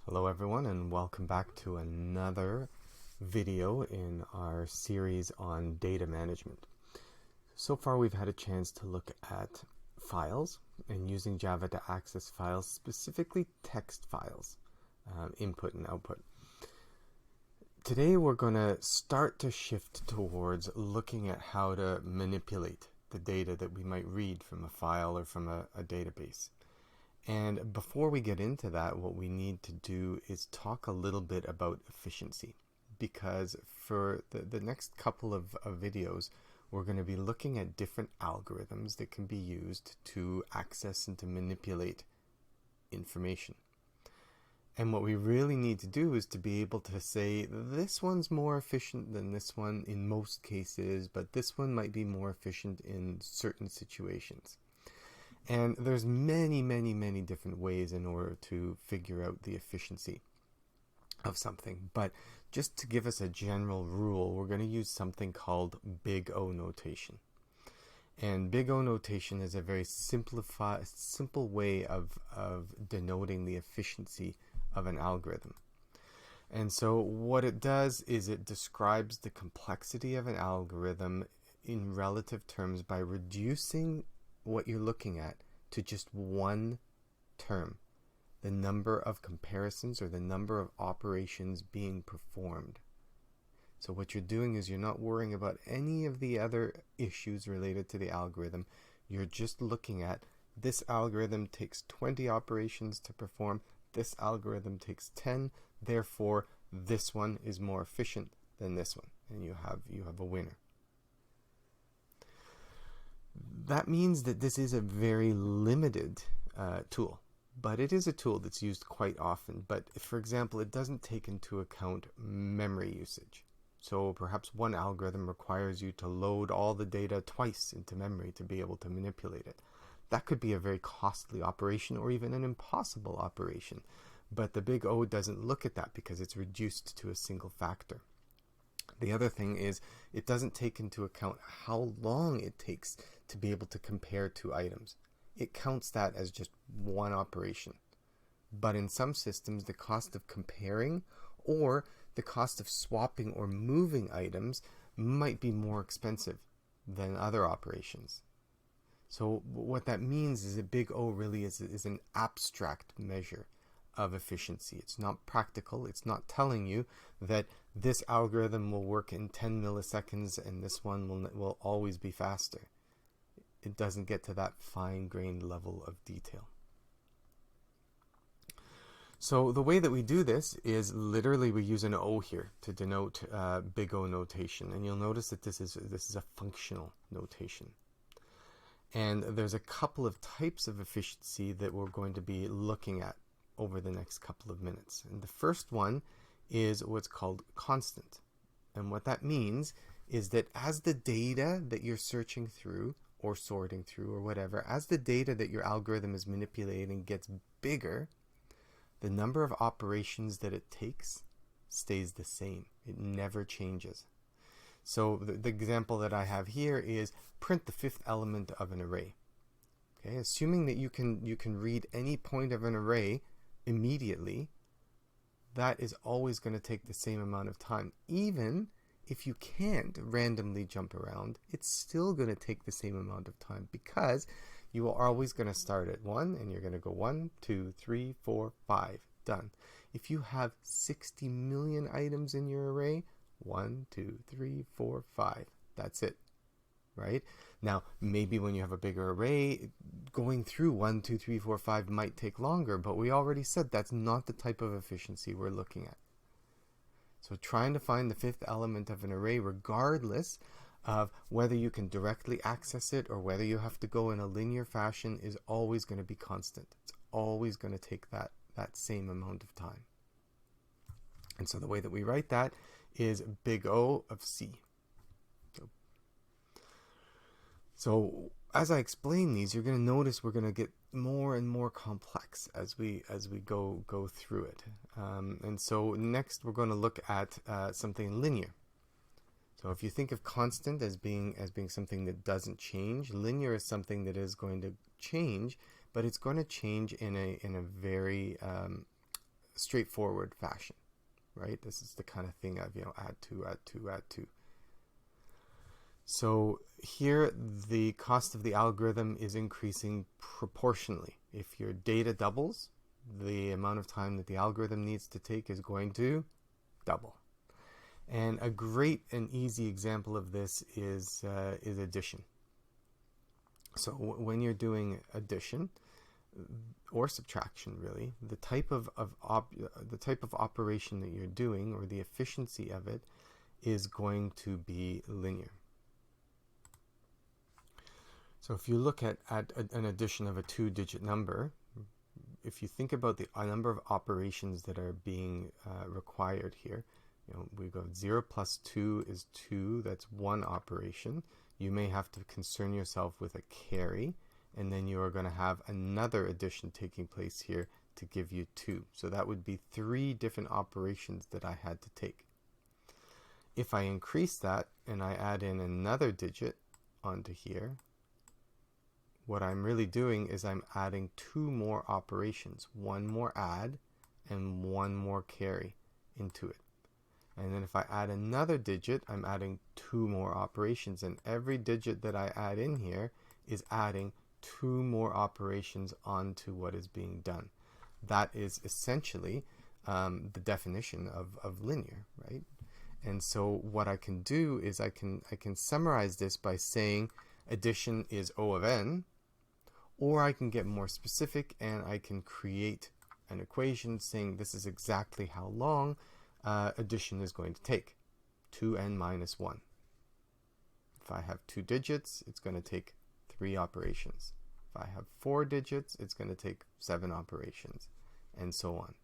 Hello everyone, and welcome back to another video in our series on data management. So far we've had a chance to look at files and using Java to access files, specifically text files, input and output. Today we're going to start to shift towards looking at how to manipulate the data that we might read from a file or from a database. And before we get into that, what we need to do is talk a little bit about efficiency, because for the next couple of videos, we're going to be looking at different algorithms that can be used to access and to manipulate information. And what we really need to do is to be able to say, this one's more efficient than this one in most cases, but this one might be more efficient in certain situations. And there's many different ways in order to figure out the efficiency of something. But just to give us a general rule, we're going to use something called Big O notation. And Big O notation is a very simple way of denoting the efficiency of an algorithm. And so what it does is it describes the complexity of an algorithm in relative terms by reducing what you're looking at to just one term, the number of comparisons or the number of operations being performed. So what you're doing is you're not worrying about any of the other issues related to the algorithm. You're just looking at this algorithm takes 20 operations to perform, this algorithm takes 10, therefore this one is more efficient than this one, and you have a winner. That means that this is a very limited tool, but it is a tool that's used quite often. But for example, it doesn't take into account memory usage. So perhaps one algorithm requires you to load all the data twice into memory to be able to manipulate it. That could be a very costly operation or even an impossible operation. But the Big O doesn't look at that because it's reduced to a single factor. The other thing is it doesn't take into account how long it takes to be able to compare two items. It counts that as just one operation. But in some systems, the cost of comparing or the cost of swapping or moving items might be more expensive than other operations. So what that means is that Big O really is an abstract measure of efficiency. It's not practical. It's not telling you that this algorithm will work in 10 milliseconds and this one will always be faster. It doesn't get to that fine-grained level of detail. So the way that we do this is literally we use an O here to denote Big O notation, and you'll notice that this is a functional notation. And there's a couple of types of efficiency that we're going to be looking at over the next couple of minutes. And the first one is what's called constant. And what that means is that as the data that you're searching through or sorting through or whatever, as the data that your algorithm is manipulating gets bigger, the number of operations that it takes stays the same. It never changes. So the example that I have here is print the fifth element of an array. Okay, assuming that you can read any point of an array immediately, that is always going to take the same amount of time. Even if you can't randomly jump around, it's still going to take the same amount of time because you are always going to start at 1 and you're going to go 1, 2, 3, 4, 5. Done. If you have 60 million items in your array, 1, 2, 3, 4, 5. That's it. Right? Now, maybe when you have a bigger array, going through 1, 2, 3, 4, 5 might take longer, but we already said that's not the type of efficiency we're looking at. So trying to find the fifth element of an array, regardless of whether you can directly access it or whether you have to go in a linear fashion, is always going to be constant. It's always going to take that same amount of time. And so the way that we write that is Big O of C. So as I explain these, you're going to notice we're going to get more and more complex as we go through it. And so next we're going to look at something linear. So if you think of constant as being something that doesn't change, linear is something that is going to change, but it's going to change in a very straightforward fashion, right? This is the kind of thing of, add 2, add 2, add 2. So here the cost of the algorithm is increasing proportionally. If your data doubles, the amount of time that the algorithm needs to take is going to double. And a great and easy example of this is addition. So when you're doing addition or subtraction, really, the type of operation that you're doing, or the efficiency of it, is going to be linear. So if you look at an addition of a 2-digit number, if you think about the number of operations that are being required here, we go 0 plus 2 is 2, that's one operation. You may have to concern yourself with a carry, and then you are going to have another addition taking place here to give you 2. So that would be 3 different operations that I had to take. If I increase that and I add in another digit onto here, what I'm really doing is I'm adding 2 more operations, one more add and one more carry into it. And then if I add another digit, I'm adding 2 more operations, and every digit that I add in here is adding 2 more operations onto what is being done. That is essentially the definition of linear, right? And so what I can do is I can summarize this by saying addition is O of n, or I can get more specific and I can create an equation saying this is exactly how long addition is going to take, 2n minus 1. If I have 2 digits, it's going to take 3 operations. If I have 4 digits, it's going to take 7 operations, and so on.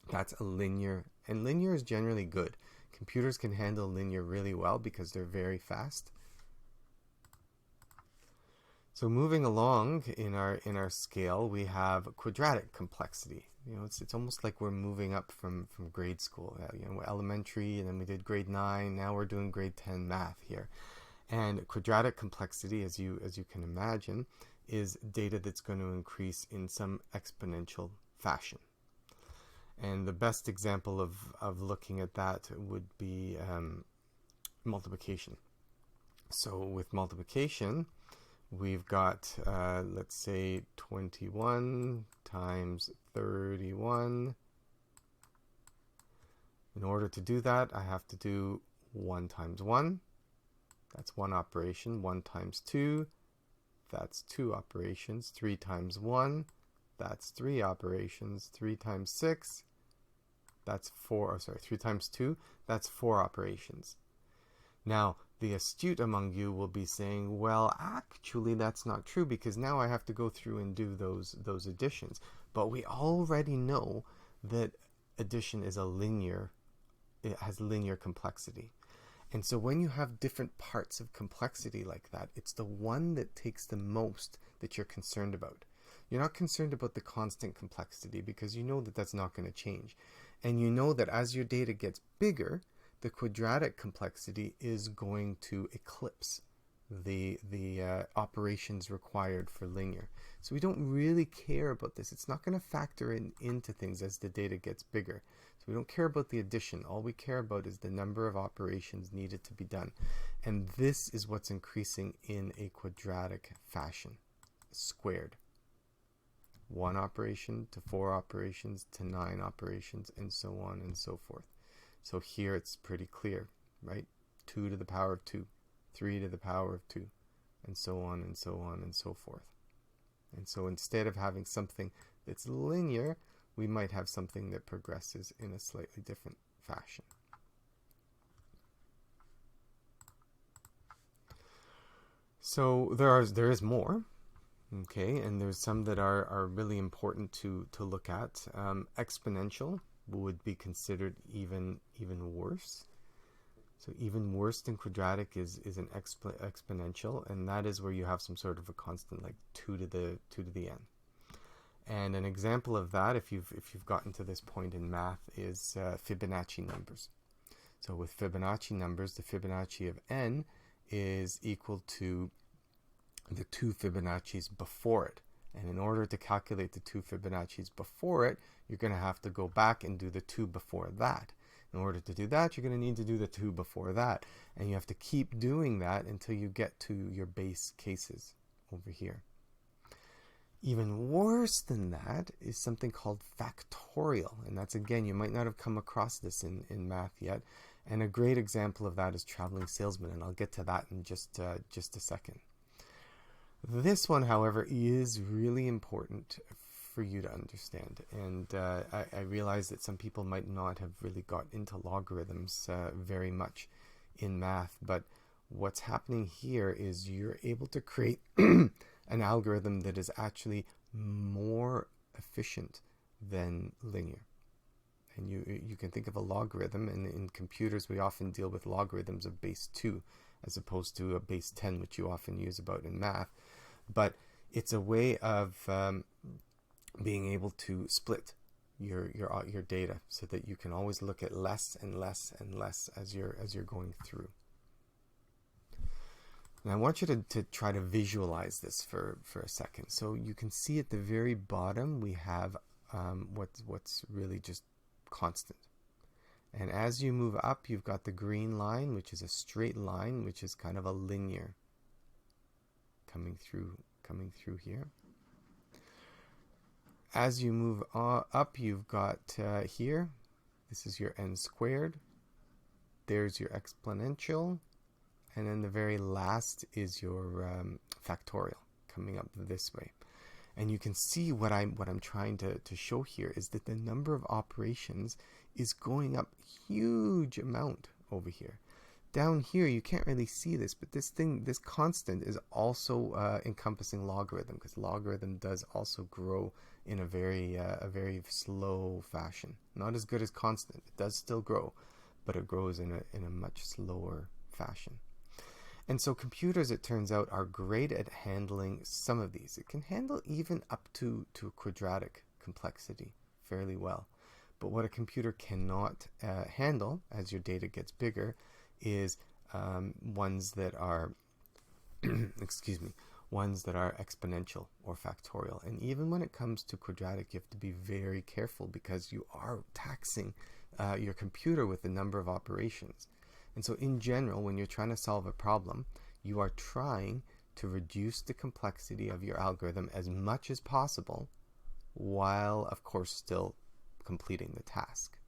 That's a linear, and linear is generally good. Computers can handle linear really well because they're very fast. So moving along in our scale, we have quadratic complexity. It's almost like we're moving up from grade school. We're elementary, and then we did grade 9. Now we're doing grade 10 math here. And quadratic complexity, as you can imagine, is data that's going to increase in some exponential fashion. And the best example of looking at that would be multiplication. So with multiplication, we've got, let's say, 21 times 31. In order to do that, I have to do 1 times 1. That's one operation. 1 times 2. That's 2 operations. 3 times 1. That's 3 operations. 3 times 6. That's 4. 3 times 2. That's 4 operations. Now, the astute among you will be saying, well, actually, that's not true, because now I have to go through and do those additions. But we already know that addition is it has linear complexity. And so when you have different parts of complexity like that, it's the one that takes the most that you're concerned about. You're not concerned about the constant complexity, because you know that that's not going to change. And you know that as your data gets bigger, the quadratic complexity is going to eclipse the operations required for linear. So we don't really care about this. It's not going to factor into things as the data gets bigger. So we don't care about the addition. All we care about is the number of operations needed to be done. And this is what's increasing in a quadratic fashion, squared. 1 operation to 4 operations to 9 operations, and so on and so forth. So here it's pretty clear, right? 2 to the power of 2, 3 to the power of 2, and so on and so on and so forth. And so instead of having something that's linear, we might have something that progresses in a slightly different fashion. So there is more, okay, and there's some that are really important to look at. Exponential would be considered even worse. So even worse than quadratic is an exponential, and that is where you have some sort of a constant like 2 to the n. And an example of that, if you've gotten to this point in math, is Fibonacci numbers. So with Fibonacci numbers, the Fibonacci of n is equal to the 2 Fibonacci's before it. And in order to calculate the 2 Fibonacci's before it, you're going to have to go back and do the 2 before that. In order to do that, you're going to need to do the 2 before that. And you have to keep doing that until you get to your base cases over here. Even worse than that is something called factorial. And that's, again, you might not have come across this in math yet. And a great example of that is traveling salesman. And I'll get to that in just a second. This one, however, is really important for you to understand. And I realize that some people might not have really got into logarithms very much in math. But what's happening here is you're able to create an algorithm that is actually more efficient than linear. And you can think of a logarithm, and in computers we often deal with logarithms of base 2 as opposed to a base 10, which you often use about in math. But it's a way of being able to split your data so that you can always look at less and less and less as you're going through. And I want you to try to visualize this for a second. So you can see at the very bottom we have what's really just constant. And as you move up, you've got the green line, which is a straight line, which is kind of a linear coming through here. As you move up, you've got here, this is your n squared. There's your exponential. And then the very last is your factorial coming up this way. And you can see what I'm trying to show here is that the number of operations is going up huge amount over here. Down here you can't really see this, but this constant is also encompassing logarithm, because logarithm does also grow in a very slow fashion. Not as good as constant. It does still grow, but it grows in a much slower fashion. And so computers, it turns out, are great at handling some of these. It can handle even up to quadratic complexity fairly well. But what a computer cannot handle as your data gets bigger is ones that are ones that are exponential or factorial. And even when it comes to quadratic, you have to be very careful, because you are taxing your computer with the number of operations. And so in general, when you're trying to solve a problem, you are trying to reduce the complexity of your algorithm as much as possible, while, of course, still completing the task.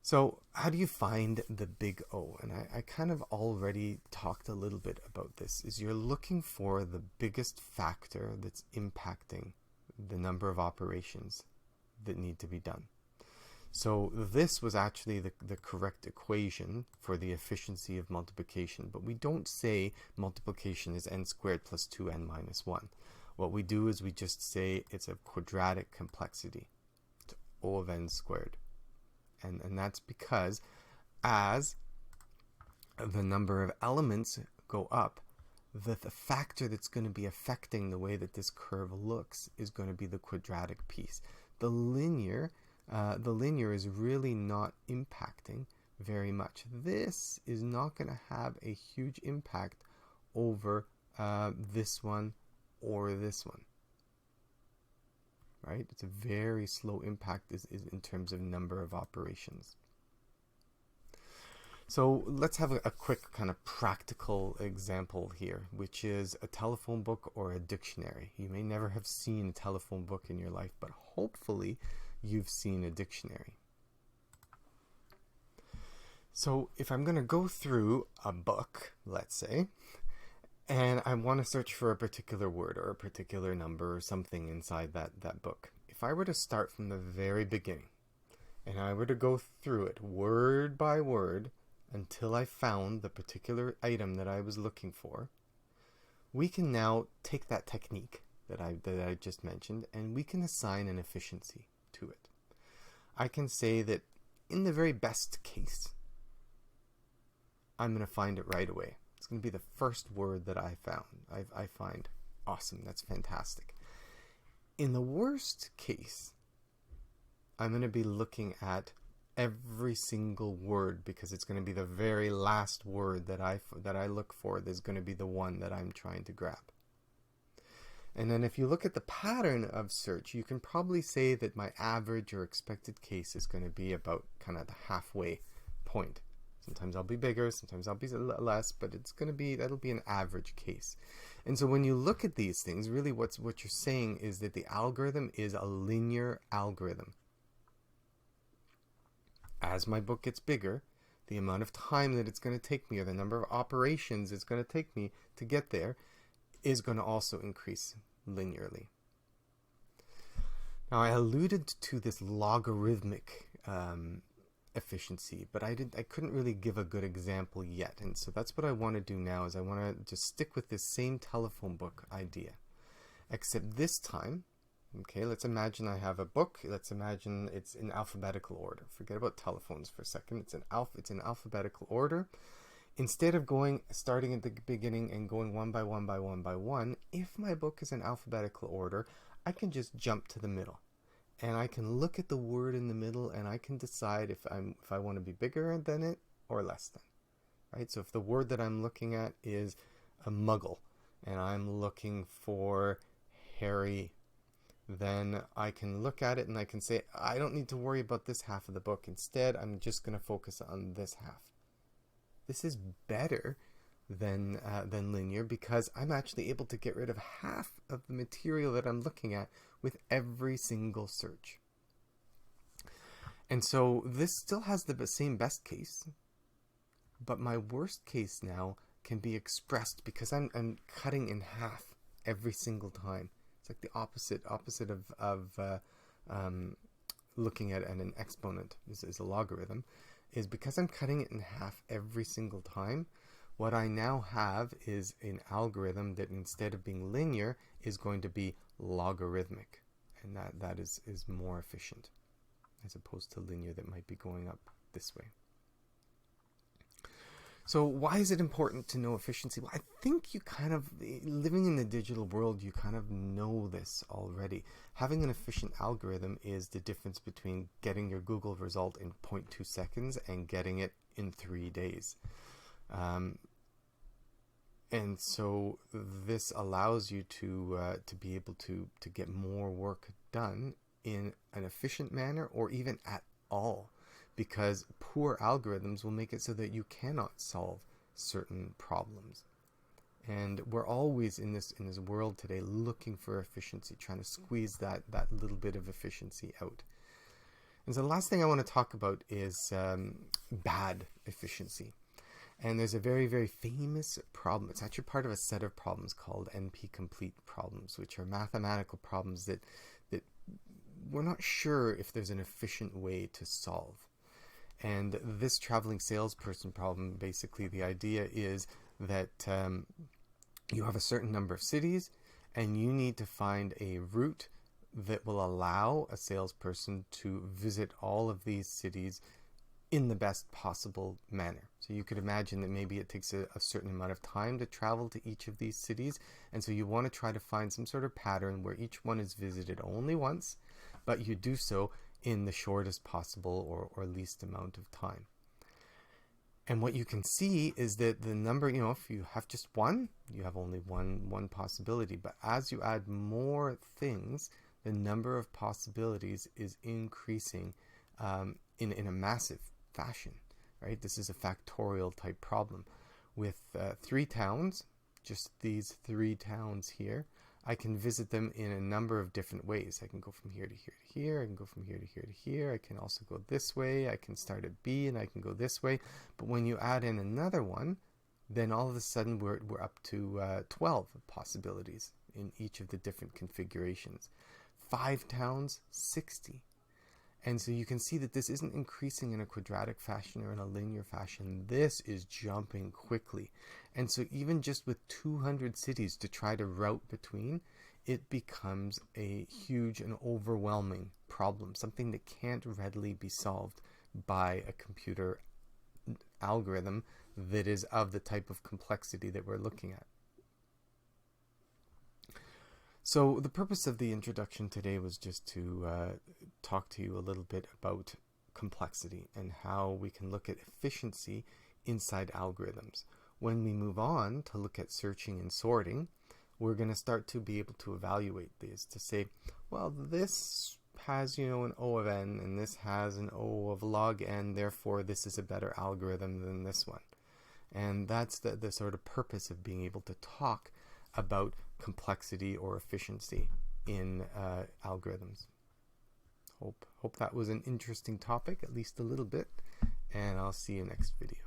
So how do you find the big O? And I kind of already talked a little bit about this, is you're looking for the biggest factor that's impacting the number of operations that need to be done. So this was actually the correct equation for the efficiency of multiplication, but we don't say multiplication is n squared plus 2n minus 1. What we do is we just say it's a quadratic complexity. It's O of n squared. And that's because as the number of elements go up, the factor that's going to be affecting the way that this curve looks is going to be the quadratic piece. The linear is really not impacting very much. This is not going to have a huge impact over this one or this one. Right? It's a very slow impact is in terms of number of operations. So let's have a quick kind of practical example here, which is a telephone book or a dictionary. You may never have seen a telephone book in your life, but hopefully you've seen a dictionary. So if I'm going to go through a book, let's say, and I want to search for a particular word or a particular number or something inside that book. If I were to start from the very beginning and I were to go through it word by word until I found the particular item that I was looking for, we can now take that technique that I just mentioned and we can assign an efficiency to it. I can say that in the very best case, I'm going to find it right away. It's going to be the first word that I found. I find awesome. That's fantastic. In the worst case, I'm going to be looking at every single word, because it's going to be the very last word that I look for that's going to be the one that I'm trying to grab. And then if you look at the pattern of search, you can probably say that my average or expected case is going to be about kind of the halfway point. Sometimes I'll be bigger, sometimes I'll be less, but that'll be an average case. And so when you look at these things, really what you're saying is that the algorithm is a linear algorithm. As my book gets bigger, the amount of time that it's going to take me, or the number of operations it's going to take me to get there, is going to also increase linearly. Now, I alluded to this logarithmic efficiency, but I couldn't really give a good example yet. And so that's what I want to do now, is I want to just stick with this same telephone book idea. Except this time, okay, let's imagine I have a book. Let's imagine it's in alphabetical order. Forget about telephones for a second. It's in alphabetical order. Instead of starting at the beginning and going one by one, if my book is in alphabetical order, I can just jump to the middle. And I can look at the word in the middle, and I can decide if I want to be bigger than it or less than. Right? So if the word that I'm looking at is a muggle, and I'm looking for Harry, then I can look at it and I can say, I don't need to worry about this half of the book. Instead, I'm just going to focus on this half. This is better than linear, because I'm actually able to get rid of half of the material that I'm looking at with every single search. And so this still has the same best case, but my worst case now can be expressed because I'm cutting in half every single time. It's like the opposite of looking at an exponent is a logarithm, is because I'm cutting it in half every single time. What I now have is an algorithm that, instead of being linear, is going to be logarithmic, and that is more efficient as opposed to linear that might be going up this way. So why is it important to know efficiency? Well, I think you kind of, living in the digital world, you kind of know this already. Having an efficient algorithm is the difference between getting your Google result in 0.2 seconds and getting it in 3 days. And so this allows you to be able to get more work done in an efficient manner, or even at all, because poor algorithms will make it so that you cannot solve certain problems. And we're always in this world today looking for efficiency, trying to squeeze that little bit of efficiency out. And so the last thing I want to talk about is bad efficiency. And there's a very, very famous problem. It's actually part of a set of problems called NP-complete problems, which are mathematical problems that we're not sure if there's an efficient way to solve. And this traveling salesperson problem, basically the idea is that you have a certain number of cities, and you need to find a route that will allow a salesperson to visit all of these cities in the best possible manner. So you could imagine that maybe it takes a certain amount of time to travel to each of these cities, and so you want to try to find some sort of pattern where each one is visited only once, but you do so in the shortest possible or least amount of time. And what you can see is that the number, if you have just one, you have only one possibility. But as you add more things, the number of possibilities is increasing in a massive fashion, right? This is a factorial type problem. With 3 towns, just these 3 towns here, I can visit them in a number of different ways. I can go from here to here to here. I can go from here to here to here. I can also go this way. I can start at B and I can go this way. But when you add in another one, then all of a sudden we're up to 12 possibilities in each of the different configurations. 5 towns, 60. And so you can see that this isn't increasing in a quadratic fashion or in a linear fashion. This is jumping quickly. And so even just with 200 cities to try to route between, it becomes a huge and overwhelming problem, something that can't readily be solved by a computer algorithm that is of the type of complexity that we're looking at. So the purpose of the introduction today was just to talk to you a little bit about complexity and how we can look at efficiency inside algorithms. When we move on to look at searching and sorting, we're going to start to be able to evaluate these to say, well, this has, an O of n, and this has an O of log n, therefore this is a better algorithm than this one. And that's the sort of purpose of being able to talk about complexity or efficiency in algorithms. Hope that was an interesting topic, at least a little bit, and I'll see you next video.